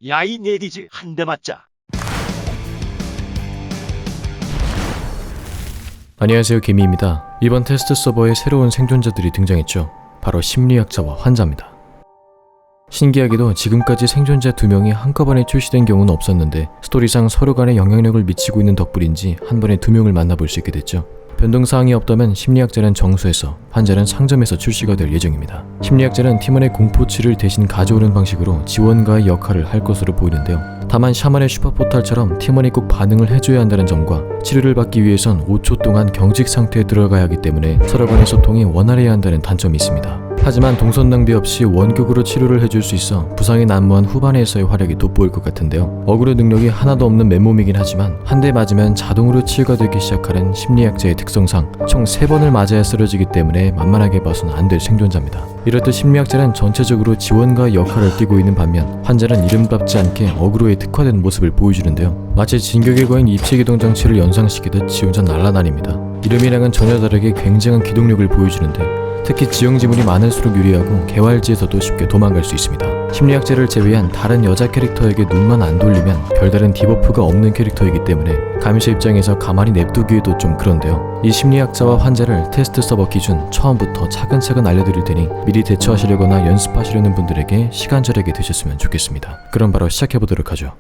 야이 네디즈 한 대 맞자. 안녕하세요, 개미입니다. 이번 테스트 서버에 새로운 생존자들이 등장했죠. 바로 심리학자와 환자입니다. 신기하게도 지금까지 생존자 2명이 한꺼번에 출시된 경우는 없었는데 스토리상 서로 간에 영향력을 미치고 있는 덕분인지 한 번에 2명을 만나볼 수 있게 됐죠. 변동사항이 없다면 심리학자는 정수에서, 환자는 상점에서 출시가 될 예정입니다. 심리학자는 팀원의 공포치를 대신 가져오는 방식으로 지원가의 역할을 할 것으로 보이는데요. 다만 샤먼의 슈퍼포탈처럼 팀원이 꼭 반응을 해줘야 한다는 점과 치료를 받기 위해선 5초 동안 경직 상태에 들어가야 하기 때문에 서로 간의 소통이 원활해야 한다는 단점이 있습니다. 하지만 동선 낭비 없이 원격으로 치료를 해줄 수 있어 부상이 난무한 후반에서의 활약이 돋보일 것 같은데요. 어그로 능력이 하나도 없는 맨몸이긴 하지만 한 대 맞으면 자동으로 치유가 되기 시작하는 심리학자의 특성상 총 3번을 맞아야 쓰러지기 때문에 만만하게 봐서는 안 될 생존자입니다. 이렇듯 심리학자는 전체적으로 지원가의 역할을 띠고 있는 반면 환자는 이름답지 않게 어그로에 특화된 모습을 보여주는데요. 마치 진격의 거인 입체기동 장치를 연상시키듯 지 혼자 날아다닙니다. 이름이랑은 전혀 다르게 굉장한 기동력을 보여주는데 특히 지형 지물이 많을수록 유리하고 개활지에서도 쉽게 도망갈 수 있습니다. 심리학자를 제외한 다른 여자 캐릭터에게 눈만 안 돌리면 별다른 디버프가 없는 캐릭터이기 때문에 감시 입장에서 가만히 냅두기에도 좀 그런데요. 이 심리학자와 환자를 테스트 서버 기준 처음부터 차근차근 알려드릴 테니 미리 대처하시려거나 연습하시려는 분들에게 시간 절약이 되셨으면 좋겠습니다. 그럼 바로 시작해보도록 하죠.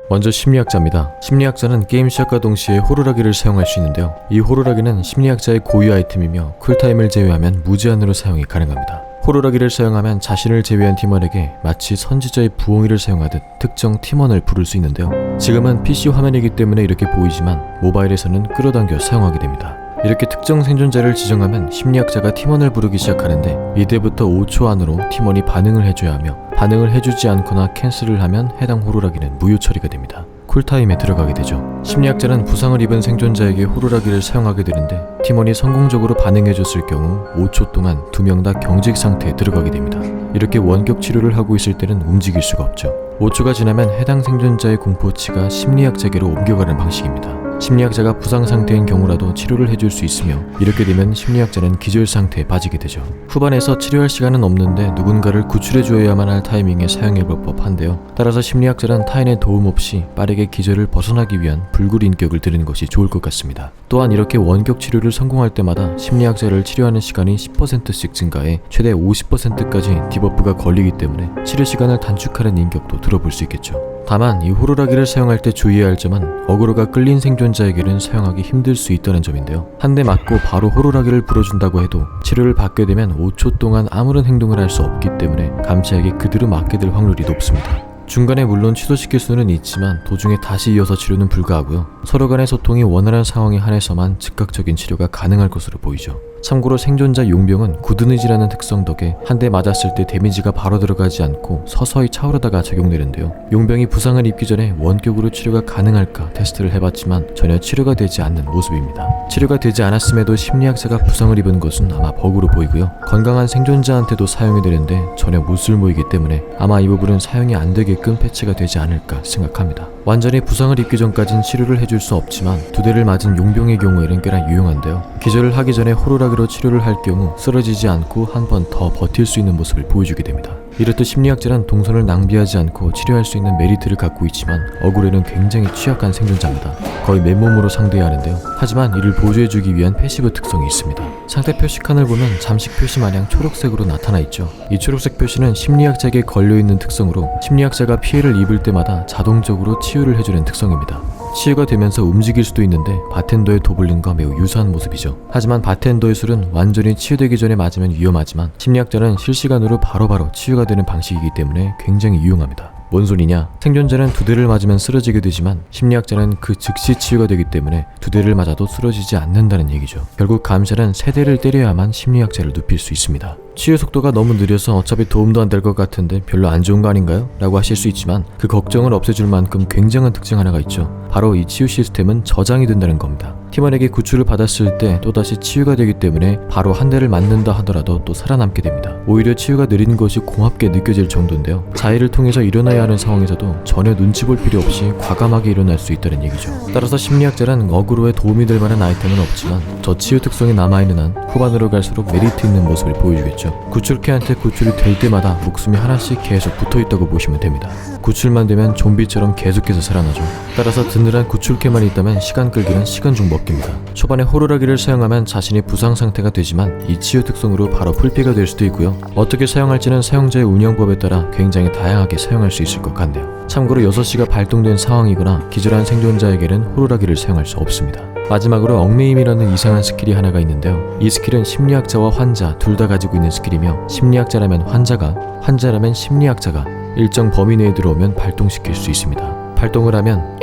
먼저 심리학자입니다. 심리학자는 게임 시작과 동시에 호루라기를 사용할 수 있는데요. 이 호루라기는 심리학자의 고유 아이템이며 쿨타임을 제외하면 무제한으로 사용이 가능합니다. 호루라기를 사용하면 자신을 제외한 팀원에게 마치 선지자의 부엉이를 사용하듯 특정 팀원을 부를 수 있는데요. 지금은 PC 화면이기 때문에 이렇게 보이지만 모바일에서는 끌어당겨 사용하게 됩니다. 이렇게 특정 생존자를 지정하면 심리학자가 팀원을 부르기 시작하는데 이때부터 5초 안으로 팀원이 반응을 해줘야 하며 반응을 해주지 않거나 캔슬을 하면 해당 호루라기는 무효 처리가 됩니다. 쿨타임에 들어가게 되죠. 심리학자는 부상을 입은 생존자에게 호루라기를 사용하게 되는데 팀원이 성공적으로 반응해줬을 경우 5초 동안 2명 다 경직 상태에 들어가게 됩니다. 이렇게 원격 치료를 하고 있을 때는 움직일 수가 없죠. 5초가 지나면 해당 생존자의 공포치가 심리학자에게로 옮겨가는 방식입니다. 심리학자가 부상 상태인 경우라도 치료를 해줄 수 있으며 이렇게 되면 심리학자는 기절 상태에 빠지게 되죠. 후반에서 치료할 시간은 없는데 누군가를 구출해줘야만 할 타이밍에 사용해볼 법한데요. 따라서 심리학자는 타인의 도움 없이 빠르게 기절을 벗어나기 위한 불굴인격을 들이는 것이 좋을 것 같습니다. 또한 이렇게 원격 치료를 성공할 때마다 심리학자를 치료하는 시간이 10%씩 증가해 최대 50%까지 디버프가 걸리기 때문에 치료 시간을 단축하는 인격도 들어볼 수 있겠죠. 다만 이 호루라기를 사용할 때 주의해야 할 점은 어그로가 끌린 생존자에게는 사용하기 힘들 수 있다는 점인데요. 한 대 맞고 바로 호루라기를 불어준다고 해도 치료를 받게 되면 5초 동안 아무런 행동을 할 수 없기 때문에 감시에게 그대로 맞게 될 확률이 높습니다. 중간에 물론 취소시킬 수는 있지만 도중에 다시 이어서 치료는 불가하고요. 서로 간의 소통이 원활한 상황에 한해서만 즉각적인 치료가 가능할 것으로 보이죠. 참고로 생존자 용병은 굳은 의지라는 특성 덕에 한 대 맞았을 때 데미지가 바로 들어가지 않고 서서히 차오르다가 적용되는데요. 용병이 부상을 입기 전에 원격으로 치료가 가능할까 테스트를 해봤지만 전혀 치료가 되지 않는 모습입니다. 치료가 되지 않았음에도 심리학자가 부상을 입은 것은 아마 버그로 보이고요. 건강한 생존자한테도 사용이 되는데 전혀 무쓸모이기 때문에 아마 이 부분은 사용이 안 되게끔 패치가 되지 않을까 생각합니다. 완전히 부상을 입기 전까진 치료를 해줄 수 없지만 2대를 맞은 용병의 경우에는 꽤나 유용한데요. 기절을 하기 전에 호루라기로 치료를 할 경우 쓰러지지 않고 한 번 더 버틸 수 있는 모습을 보여주게 됩니다. 이렇듯 심리학자는 동선을 낭비하지 않고 치료할 수 있는 메리트를 갖고 있지만 억울에는 굉장히 취약한 생존자입니다. 거의 맨몸으로 상대해야 하는데요. 하지만 이를 보조해주기 위한 패시브 특성이 있습니다. 상태 표시칸을 보면 잠식 표시 마냥 초록색으로 나타나 있죠. 이 초록색 표시는 심리학자에게 걸려있는 특성으로 심리학자가 피해를 입을 때마다 자동적으로 치유를 해주는 특성입니다. 치유가 되면서 움직일 수도 있는데 바텐더의 도블린과 매우 유사한 모습이죠. 하지만 바텐더의 술은 완전히 치유되기 전에 맞으면 위험하지만 심리학자는 실시간으로 바로바로 치유가 되는 방식이기 때문에 굉장히 유용합니다. 뭔 소리냐? 생존자는 2대를 맞으면 쓰러지게 되지만 심리학자는 그 즉시 치유가 되기 때문에 2대를 맞아도 쓰러지지 않는다는 얘기죠. 결국 감시는 3대를 때려야만 심리학자를 눕힐 수 있습니다. 치유 속도가 너무 느려서 어차피 도움도 안 될 것 같은데 별로 안 좋은 거 아닌가요? 라고 하실 수 있지만 그 걱정을 없애줄 만큼 굉장한 특징 하나가 있죠. 바로 이 치유 시스템은 저장이 된다는 겁니다. 팀원에게 구출을 받았을 때 또다시 치유가 되기 때문에 바로 한 대를 맞는다 하더라도 또 살아남게 됩니다. 오히려 치유가 느린 것이 고맙게 느껴질 정도인데요. 자해를 통해서 일어나야 하는 상황에서도 전혀 눈치 볼 필요 없이 과감하게 일어날 수 있다는 얘기죠. 따라서 심리학자란 어그로에 도움이 될 만한 아이템은 없지만 저 치유 특성이 남아있는 한 후반으로 갈수록 메리트 있는 모습을 보여주겠죠. 구출캐한테 구출이 될 때마다 목숨이 하나씩 계속 붙어있다고 보시면 됩니다. 구출만 되면 좀비처럼 계속해서 살아나죠. 따라서 든든한 구출캐만 있다면 시간 끌기는 시간 중 먹기입니다. 초반에 호루라기를 사용하면 자신이 부상 상태가 되지만 이 치유 특성으로 바로 풀피가 될 수도 있고요. 어떻게 사용할지는 사용자의 운영법에 따라 굉장히 다양하게 사용할 수 있을 것 같네요. 참고로 6시가 발동된 상황이거나 기절한 생존자에게는 호루라기를 사용할 수 없습니다. 마지막으로 얽매임이라는 이상한 스킬이 하나가 있는데요. 이 스킬은 심리학자와 환자 둘 다 가지고 있는 스킬이며 심리학자라면 환자가, 환자라면 심리학자가 일정 범위 내에 들어오면 발동시킬 수 있습니다. 발동을 하면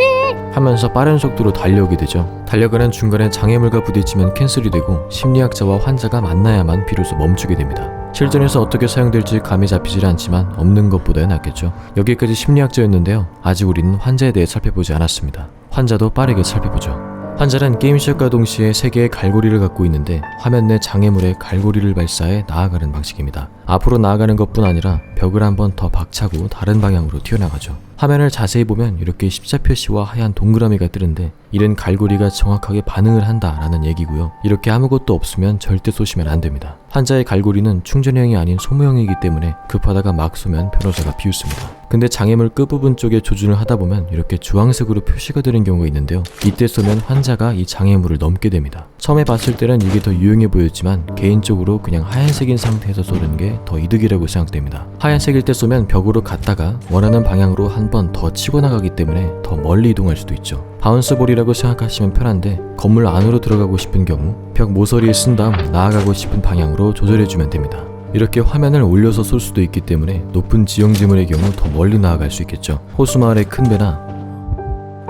하면서 빠른 속도로 달려오게 되죠. 달려가는 중간에 장애물과 부딪히면 캔슬이 되고 심리학자와 환자가 만나야만 비로소 멈추게 됩니다. 실전에서 어떻게 사용될지 감이 잡히질 않지만 없는 것보다 낫겠죠. 여기까지 심리학자였는데요. 아직 우리는 환자에 대해 살펴보지 않았습니다. 환자도 빠르게 살펴보죠. 환자는 게임 시작과 동시에 3개의 갈고리를 갖고 있는데 화면 내 장애물에 갈고리를 발사해 나아가는 방식입니다. 앞으로 나아가는 것뿐 아니라 벽을 한번 더 박차고 다른 방향으로 튀어나가죠. 화면을 자세히 보면 이렇게 십자 표시와 하얀 동그라미가 뜨는데 이는 갈고리가 정확하게 반응을 한다라는 얘기고요. 이렇게 아무것도 없으면 절대 쏘시면 안 됩니다. 환자의 갈고리는 충전형이 아닌 소모형이기 때문에 급하다가 막 쏘면 변호사가 비웃습니다. 근데 장애물 끝부분 쪽에 조준을 하다 보면 이렇게 주황색으로 표시가 되는 경우가 있는데요. 이때 쏘면 환자가 이 장애물을 넘게 됩니다. 처음에 봤을 때는 이게 더 유용해 보였지만 개인적으로 그냥 하얀색인 상태에서 쏘는 게 더 이득이라고 생각됩니다. 하얀색일 때 쏘면 벽으로 갔다가 원하는 방향으로 한 번 더 치고 나가기 때문에 더 멀리 이동할 수도 있죠. 바운스볼이라고 생각하시면 편한데 건물 안으로 들어가고 싶은 경우 벽 모서리에 쓴 다음 나아가고 싶은 방향으로 조절해주면 됩니다. 이렇게 화면을 올려서 쏠 수도 있기 때문에 높은 지형 지물의 경우 더 멀리 나아갈 수 있겠죠. 호수마을의 큰 배나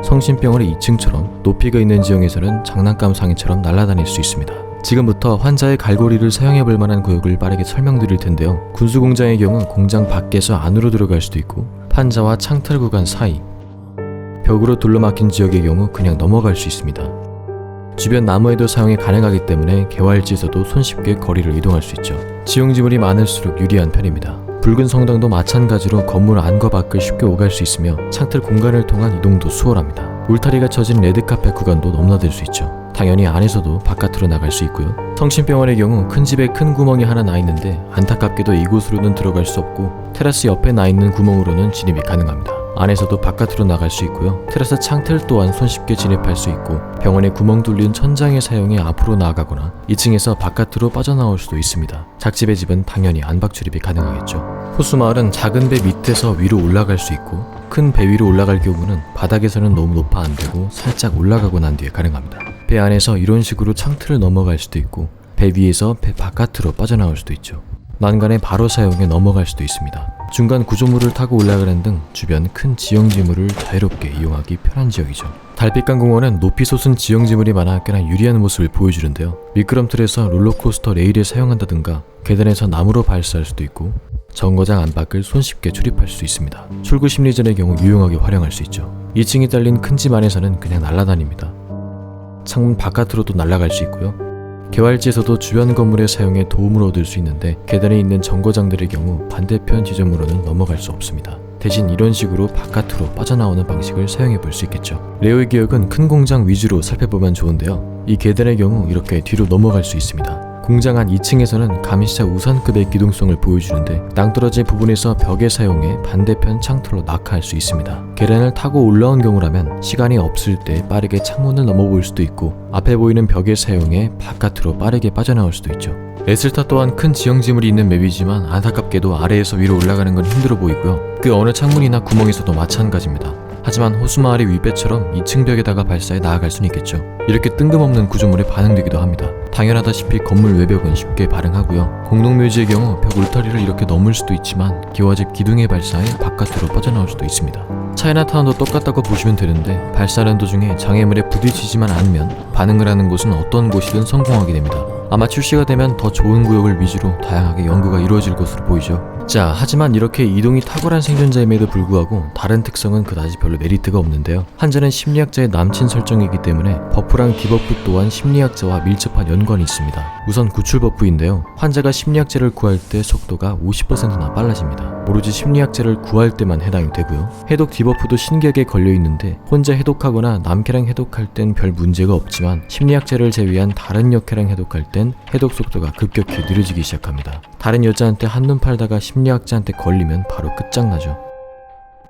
성심병원의 2층처럼 높이가 있는 지형에서는 장난감 상인처럼 날아다닐 수 있습니다. 지금부터 환자의 갈고리를 사용해볼 만한 구역을 빠르게 설명드릴 텐데요. 군수공장의 경우 공장 밖에서 안으로 들어갈 수도 있고 환자와 창틀 구간 사이, 벽으로 둘러막힌 지역의 경우 그냥 넘어갈 수 있습니다. 주변 나무에도 사용이 가능하기 때문에 개활지에서도 손쉽게 거리를 이동할 수 있죠. 지형지물이 많을수록 유리한 편입니다. 붉은 성당도 마찬가지로 건물 안과 밖을 쉽게 오갈 수 있으며 창틀 공간을 통한 이동도 수월합니다. 울타리가 쳐진 레드카펫 구간도 넘나들 수 있죠. 당연히 안에서도 바깥으로 나갈 수 있고요. 성심병원의 경우 큰 집에 큰 구멍이 하나 나 있는데 안타깝게도 이곳으로는 들어갈 수 없고 테라스 옆에 나 있는 구멍으로는 진입이 가능합니다. 안에서도 바깥으로 나갈 수 있고요. 테라스 창틀 또한 손쉽게 진입할 수 있고 병원에 구멍 뚫린 천장을 사용해 앞으로 나아가거나 2층에서 바깥으로 빠져나올 수도 있습니다. 작집의 집은 당연히 안박 출입이 가능하겠죠. 호수마을은 작은 배 밑에서 위로 올라갈 수 있고 큰 배 위로 올라갈 경우는 바닥에서는 너무 높아 안 되고 살짝 올라가고 난 뒤에 가능합니다. 배 안에서 이런 식으로 창틀을 넘어갈 수도 있고 배 위에서 배 바깥으로 빠져나올 수도 있죠. 난간에 바로 사용해 넘어갈 수도 있습니다. 중간 구조물을 타고 올라가는 등 주변 큰 지형지물을 자유롭게 이용하기 편한 지역이죠. 달빛강 공원은 높이 솟은 지형지물이 많아 꽤나 유리한 모습을 보여주는데요. 미끄럼틀에서 롤러코스터 레일을 사용한다든가 계단에서 나무로 발사할 수도 있고 정거장 안팎을 손쉽게 출입할 수 있습니다. 출구 심리전의 경우 유용하게 활용할 수 있죠. 2층이 딸린 큰 집 안에서는 그냥 날아다닙니다. 창문 바깥으로도 날아갈 수 있고요. 개활지에서도 주변 건물에 사용해 도움을 얻을 수 있는데 계단에 있는 정거장들의 경우 반대편 지점으로는 넘어갈 수 없습니다. 대신 이런 식으로 바깥으로 빠져나오는 방식을 사용해 볼 수 있겠죠. 레오의 기억은 큰 공장 위주로 살펴보면 좋은데요. 이 계단의 경우 이렇게 뒤로 넘어갈 수 있습니다. 공장 한 2층에서는 감시자 우산급의 기동성을 보여주는데 낭떠러지 부분에서 벽에 사용해 반대편 창틀로 낙하할 수 있습니다. 계단을 타고 올라온 경우라면 시간이 없을 때 빠르게 창문을 넘어볼 수도 있고 앞에 보이는 벽에 사용해 바깥으로 빠르게 빠져나올 수도 있죠. 에슬타 또한 큰 지형지물이 있는 맵이지만 안타깝게도 아래에서 위로 올라가는 건 힘들어 보이고요. 그 어느 창문이나 구멍에서도 마찬가지입니다. 하지만 호수마을의 윗배처럼 2층 벽에다가 발사해 나아갈 수는 있겠죠. 이렇게 뜬금없는 구조물에 반응되기도 합니다. 당연하다시피 건물 외벽은 쉽게 발응하고요. 공동묘지의 경우 벽 울타리를 이렇게 넘을 수도 있지만 기와집 기둥에 발사해 바깥으로 빠져나올 수도 있습니다. 차이나타운도 똑같다고 보시면 되는데 발사하는 도중에 장애물에 부딪히지만 않으면 반응을 하는 곳은 어떤 곳이든 성공하게 됩니다. 아마 출시가 되면 더 좋은 구역을 위주로 다양하게 연구가 이루어질 것으로 보이죠. 자, 하지만 이렇게 이동이 탁월한 생존자임에도 불구하고 다른 특성은 그다지 별로 메리트가 없는데요. 한자는 심리학자의 남친 설정이기 때문에 버프랑 디버프 또한 심리학자와 밀접한 연관이 있습니다. 우선 구출 버프인데요. 환자가 심리학자를 구할 때 속도가 50%나 빨라집니다. 오로지 심리학자를 구할 때만 해당이 되고요. 해독 디버프도 신기하게 걸려있는데 혼자 해독하거나 남캐랑 해독할 땐 별 문제가 없지만 심리학자를 제외한 다른 여캐랑 해독할 땐 해독 속도가 급격히 느려지기 시작합니다. 다른 여자한테 한눈 팔다가 심리학자한테 걸리면 바로 끝장나죠.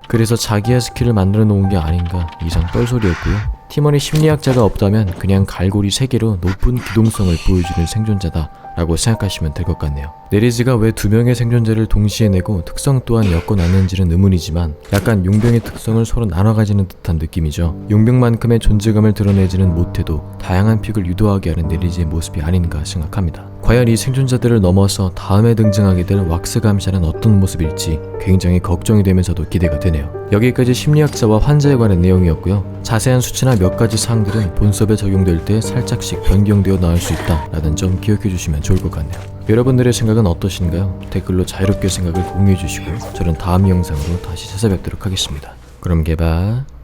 그래서 자기의 스킬을 만들어 놓은 게 아닌가 이상 뻘소리였고요. 팀원이 심리학자가 없다면 그냥 갈고리 3개로 높은 기동성을 보여주는 생존자다 라고 생각하시면 될 것 같네요. 네리즈가 왜 2명의 생존자를 동시에 내고 특성 또한 엮어놨는지는 의문이지만 약간 용병의 특성을 서로 나눠 가지는 듯한 느낌이죠. 용병만큼의 존재감을 드러내지는 못해도 다양한 픽을 유도하게 하는 네리즈의 모습이 아닌가 생각합니다. 과연 이 생존자들을 넘어서 다음에 등장하게 될 왁스 감시는 어떤 모습일지 굉장히 걱정이 되면서도 기대가 되네요. 여기까지 심리학자와 환자에 관한 내용이었고요. 자세한 수치나 몇 가지 사항들은 본섭에 적용될 때 살짝씩 변경되어 나올 수 있다 라는 점 기억해 주시면 좋을 것 같네요. 여러분들의 생각은 어떠신가요? 댓글로 자유롭게 생각을 공유해 주시고 저는 다음 영상으로 다시 찾아뵙도록 하겠습니다. 그럼 개바.